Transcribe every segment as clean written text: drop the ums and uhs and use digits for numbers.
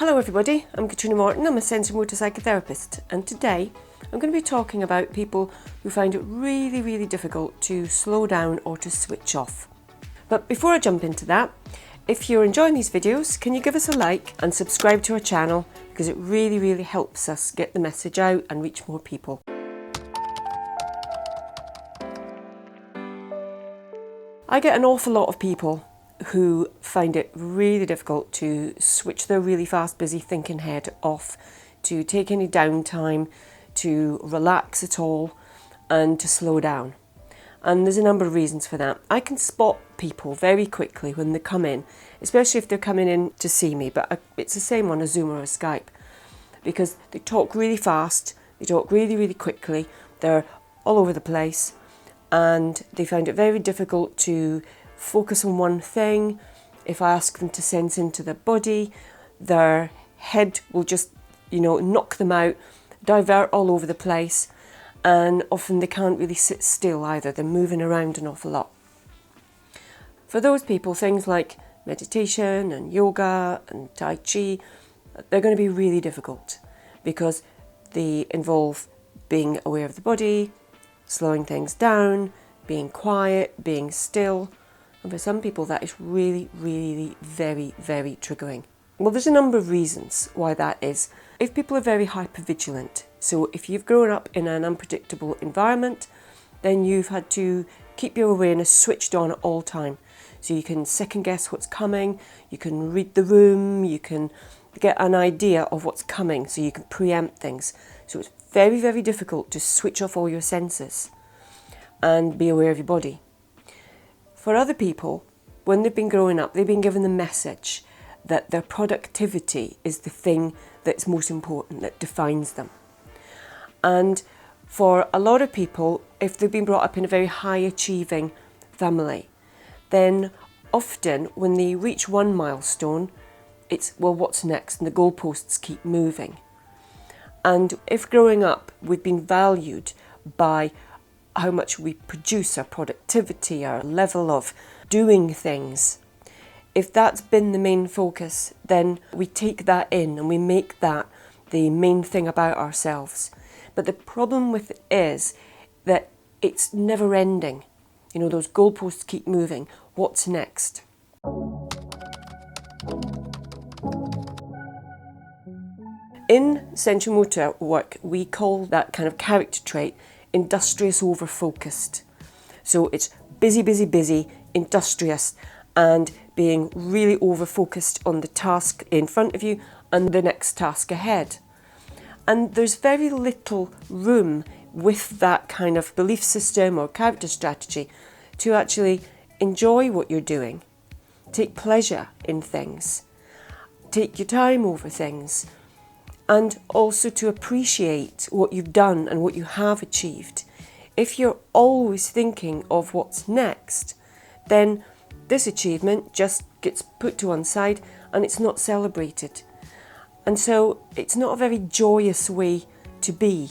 Hello everybody, I'm Catriona Morten, I'm a sensory motor psychotherapist, and today I'm going to be talking about people who find it really difficult to slow down or to switch off. But before I jump into that, if you're enjoying these videos, can you give us a like and subscribe to our channel, because it really helps us get the message out and reach more people. I get an awful lot of people who find it really difficult to switch their really fast, busy thinking head off, to take any downtime, to relax at all, and to slow down. And there's a number of reasons for that. I can spot people very quickly when they come in, especially if they're coming in to see me, but it's the same on a Zoom or a Skype, because they talk really fast, they talk really quickly, they're all over the place, and they find it very difficult to focus on one thing. If I ask them to sense into their body, their head will just, knock them out, divert all over the place, and often they can't really sit still either. They're moving around an awful lot. For those people, things like meditation and yoga and Tai Chi, they're going to be really difficult because they involve being aware of the body, slowing things down, being quiet, being still. And for some people that is really very triggering. Well, there's a number of reasons why that is. If people are very hypervigilant, so if you've grown up in an unpredictable environment, then you've had to keep your awareness switched on at all time. So you can second guess what's coming, you can read the room, you can get an idea of what's coming, so you can preempt things. So it's very difficult to switch off all your senses and be aware of your body. For other people, when they've been growing up, they've been given the message that their productivity is the thing that's most important, that defines them. And for a lot of people, if they've been brought up in a very high-achieving family, then often when they reach one milestone, it's, well, what's next? And the goalposts keep moving. And if growing up we've been valued by how much we produce, our productivity, our level of doing things, if that's been the main focus, then we take that in and we make that the main thing about ourselves. But the problem with it is that it's never ending. Those goalposts keep moving. What's next? In sensory motor work, we call that kind of character trait industrious over-focused. So it's busy, industrious, and being really over-focused on the task in front of you and the next task ahead. And there's very little room with that kind of belief system or character strategy to actually enjoy what you're doing, take pleasure in things, take your time over things, and also to appreciate what you've done and what you have achieved. If you're always thinking of what's next, then this achievement just gets put to one side and it's not celebrated. And so it's not a very joyous way to be.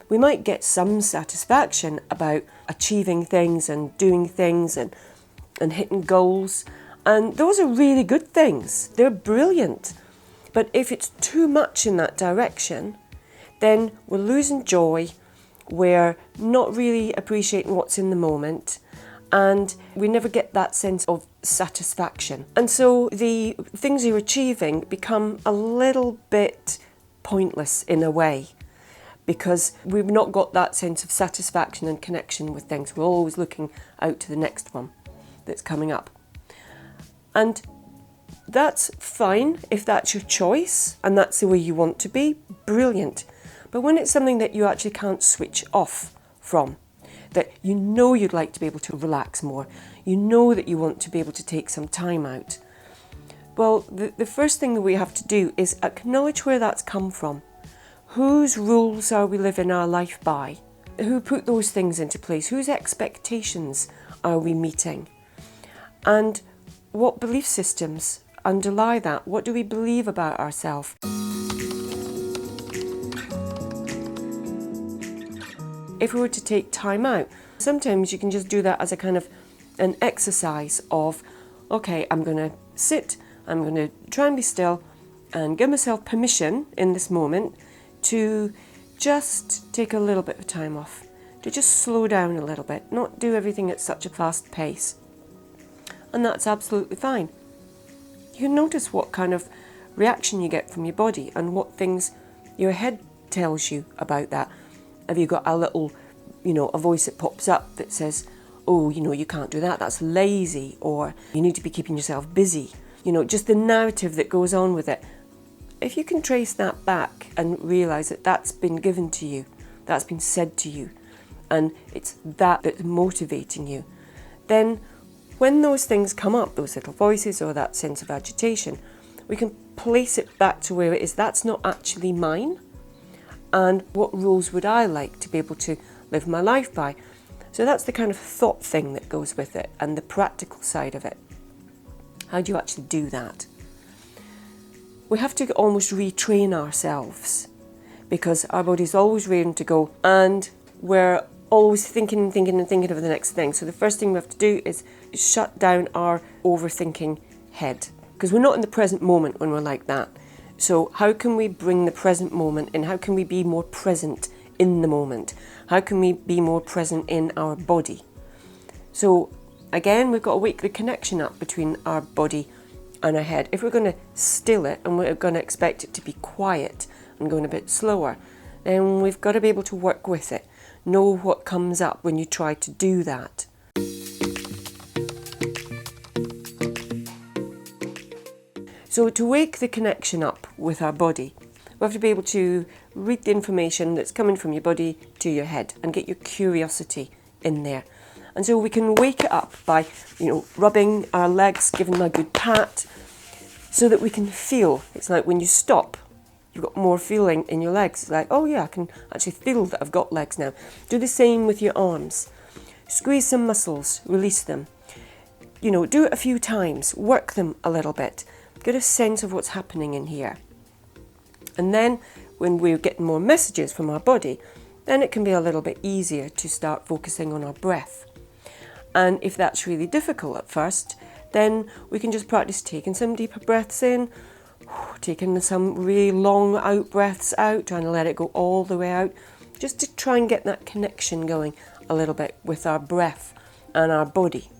We might get some satisfaction about achieving things and doing things and hitting goals, and those are really good things. They're brilliant. But if it's too much in that direction, then we're losing joy, we're not really appreciating what's in the moment, and we never get that sense of satisfaction. And so the things you're achieving become a little bit pointless in a way, because we've not got that sense of satisfaction and connection with things. We're always looking out to the next one that's coming up. And that's fine if that's your choice and that's the way you want to be, brilliant. But when it's something that you actually can't switch off from, that you'd like to be able to relax more, that you want to be able to take some time out, well, the first thing that we have to do is acknowledge where that's come from. Whose rules are we living our life by? Who put those things into place? Whose expectations are we meeting? And what belief systems underlie that? What do we believe about ourselves? If we were to take time out, sometimes you can just do that as a kind of an exercise of, okay, I'm going to sit, I'm going to try and be still, and give myself permission in this moment to just take a little bit of time off, to just slow down a little bit, not do everything at such a fast pace. And that's absolutely fine. You can notice what kind of reaction you get from your body and what things your head tells you about that. Have you got a little, a voice that pops up that says, oh, you can't do that, that's lazy, or you need to be keeping yourself busy. Just the narrative that goes on with it. If you can trace that back and realise that that's been given to you, that's been said to you, and it's that's motivating you, then when those things come up, those little voices or that sense of agitation, we can place it back to where it is. That's not actually mine. And what rules would I like to be able to live my life by? So that's the kind of thought thing that goes with it and the practical side of it. How do you actually do that? We have to almost retrain ourselves because our body's always rearing to go and we're always thinking of the next thing. So the first thing we have to do is shut down our overthinking head because we're not in the present moment when we're like that. So how can we bring the present moment in? How can we be more present in the moment? How can we be more present in our body? So again, we've got to wake the connection up between our body and our head. If we're going to still it and we're going to expect it to be quiet and going a bit slower, then we've got to be able to work with it. Know what comes up when you try to do that. So to wake the connection up with our body, we have to be able to read the information that's coming from your body to your head and get your curiosity in there. And so we can wake it up by, rubbing our legs, giving them a good pat, so that we can feel. It's like when you stop, you've got more feeling in your legs. It's like, oh yeah, I can actually feel that I've got legs now. Do the same with your arms. Squeeze some muscles, release them. Do it a few times, work them a little bit. Get a sense of what's happening in here. And then when we're getting more messages from our body, then it can be a little bit easier to start focusing on our breath. And if that's really difficult at first, then we can just practice taking some deeper breaths in, taking some really long out breaths out, trying to let it go all the way out, just to try and get that connection going a little bit with our breath and our body.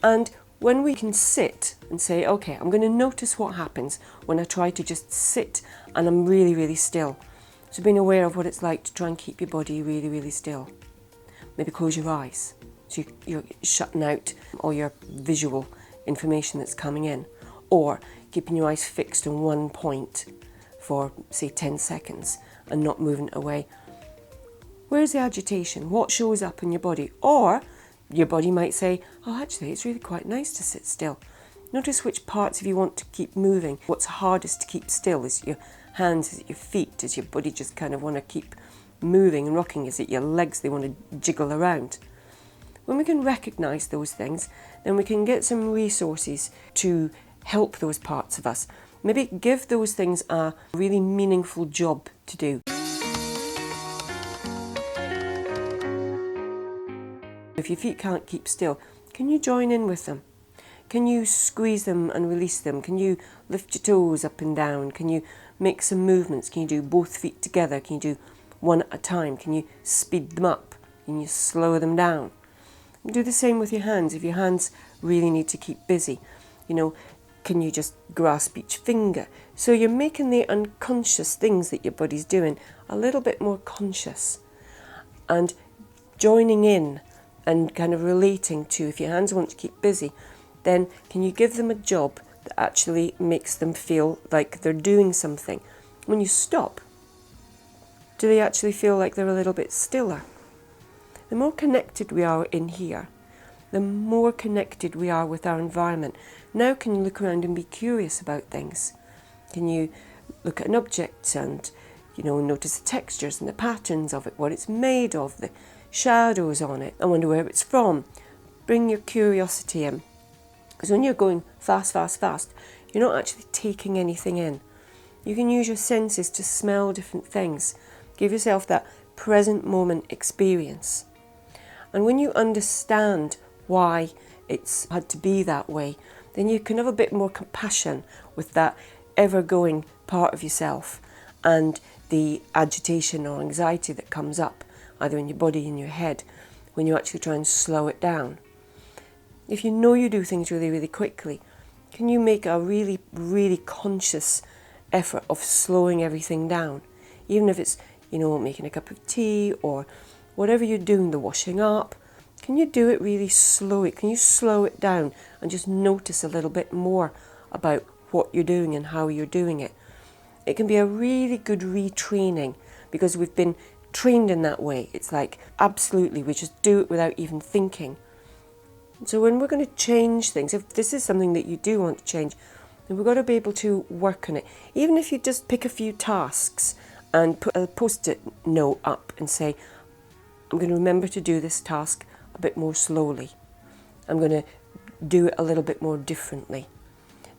And when we can sit and say, okay, I'm going to notice what happens when I try to just sit and I'm really, really still. So being aware of what it's like to try and keep your body really, really still. Maybe close your eyes. So you're shutting out all your visual information that's coming in. Or keeping your eyes fixed on one point for, say, 10 seconds and not moving away. Where's the agitation? What shows up in your body? Or your body might say, oh, actually, it's really quite nice to sit still. Notice which parts of you want to keep moving. What's hardest to keep still? Is it your hands? Is it your feet? Does your body just kind of want to keep moving and rocking? Is it your legs they want to jiggle around? When we can recognise those things, then we can get some resources to help those parts of us. Maybe give those things a really meaningful job to do. If your feet can't keep still, can you join in with them? Can you squeeze them and release them? Can you lift your toes up and down? Can you make some movements? Can you do both feet together? Can you do one at a time? Can you speed them up? Can you slow them down? Do the same with your hands. If your hands really need to keep busy, can you just grasp each finger? So you're making the unconscious things that your body's doing a little bit more conscious and joining in and kind of relating to, if your hands want to keep busy, then can you give them a job that actually makes them feel like they're doing something? When you stop, do they actually feel like they're a little bit stiller? The more connected we are in here, the more connected we are with our environment. Now can you look around and be curious about things? Can you look at an object and, notice the textures and the patterns of it, what it's made of, the shadows on it. I wonder where it's from. Bring your curiosity in. Because when you're going fast, you're not actually taking anything in. You can use your senses to smell different things. Give yourself that present moment experience. And when you understand why it's had to be that way, then you can have a bit more compassion with that ever-going part of yourself and the agitation or anxiety that comes up, either in your body or in your head, when you actually try and slow it down. If you know you do things really, really quickly, can you make a really, really conscious effort of slowing everything down? Even if it's, making a cup of tea or whatever you're doing, the washing up, can you do it really slowly? Can you slow it down and just notice a little bit more about what you're doing and how you're doing it? It can be a really good retraining because we've been trained in that way. It's like, absolutely, we just do it without even thinking. So when we're going to change things, if this is something that you do want to change, then we've got to be able to work on it. Even if you just pick a few tasks and put a post-it note up and say, I'm going to remember to do this task a bit more slowly. I'm going to do it a little bit more differently.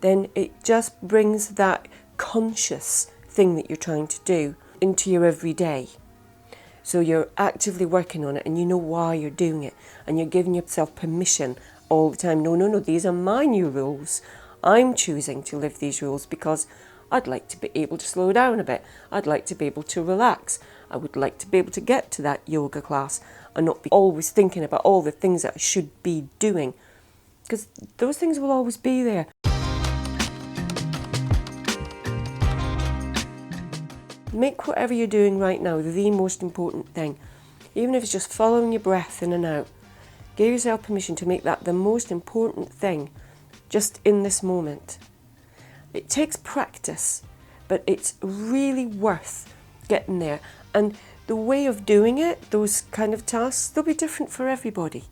Then it just brings that conscious thing that you're trying to do into your everyday. So you're actively working on it and you know why you're doing it, and you're giving yourself permission all the time. No, these are my new rules. I'm choosing to live these rules because I'd like to be able to slow down a bit. I'd like to be able to relax. I would like to be able to get to that yoga class and not be always thinking about all the things that I should be doing, because those things will always be there. Make whatever you're doing right now the most important thing. Even if it's just following your breath in and out, give yourself permission to make that the most important thing just in this moment. It takes practice, but it's really worth getting there. And the way of doing it, those kind of tasks, they'll be different for everybody.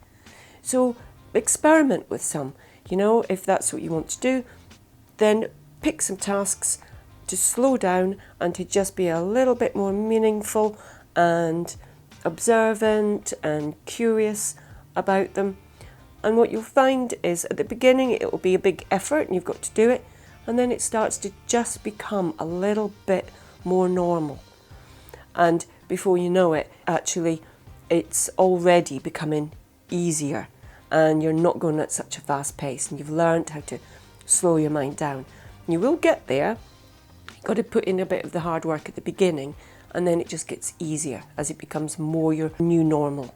So experiment with some. If that's what you want to do, then pick some tasks to slow down and to just be a little bit more meaningful and observant and curious about them. And what you'll find is at the beginning it will be a big effort and you've got to do it, and then it starts to just become a little bit more normal. And before you know it, actually, it's already becoming easier and you're not going at such a fast pace and you've learned how to slow your mind down. You will get there. You've got to put in a bit of the hard work at the beginning, and then it just gets easier as it becomes more your new normal.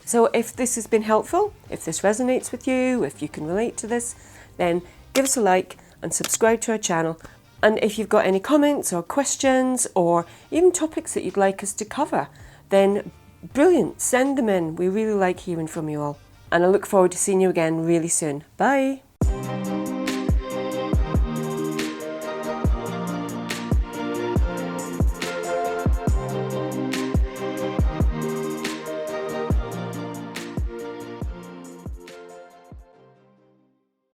So if this has been helpful, if this resonates with you, if you can relate to this, then give us a like and subscribe to our channel. And if you've got any comments or questions or even topics that you'd like us to cover, then brilliant, send them in. We really like hearing from you all. And I look forward to seeing you again really soon. Bye.